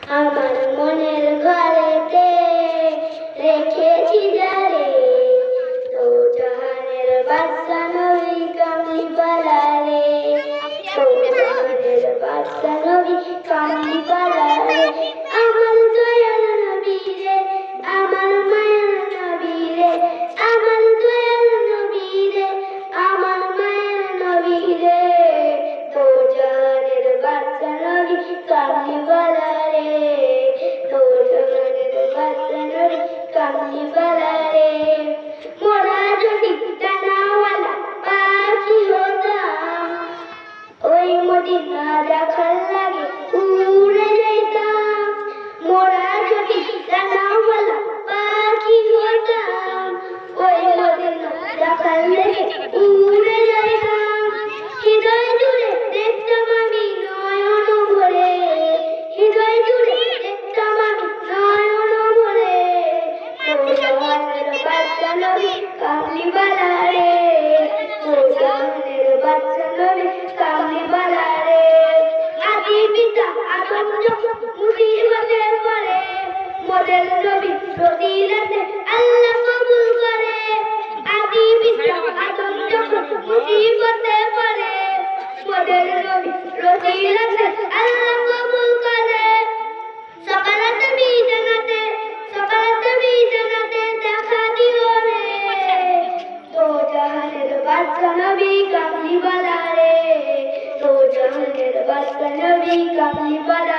আমার মনের ঘরেতে রেখেছি যারে তো জাহানের বাদশা নবী কামলি পালা রে তো জাহানের বাদশা নবী কামলি পালা রে আমার দয়াল নবী রে আমার মায়ার নবী রে আমার দয়াল নবী রে আমার মায়ার নবী রে তো জাহানের বাদশা নবী কামলি পালা রে তো জাহানের বাদশা নবী কামলি পালা রে মোরা যদি ডানাওয়ালা পাখি হতাম ওই মদিনা দেখার লাগে উড়ে যাইতাম মোরা যদি ডানাওয়ালা পাখি হতাম ওই মদিনা দেখার লাগে উড়ে যাইতাম হৃদয় জুড়ে দেখতাম আমি নয়ন ভরে হৃদয় জুড়ে দেখতাম আমি নয়ন ভরে তো জাহানের বাদশা নবী কামলি পালা রে তো জাহানের বাদশা নবী কামলি পালা রে আদি পিতা আদম যখন মুসিবতে পড়ে মোদের নবী রসিলাতে আল্লাহ কবুল করে আদি পিতা আদম যখন মুসিবতে পড়ে মোদের নবী রসিলাতে আল্লাহ কবুল করে সকালাতে বিজানাতে দেখা দিও রে তো জাহানের বাদশা নবী কামলি পালা রে তো জাহানের বাদশা নবী কামলি পালা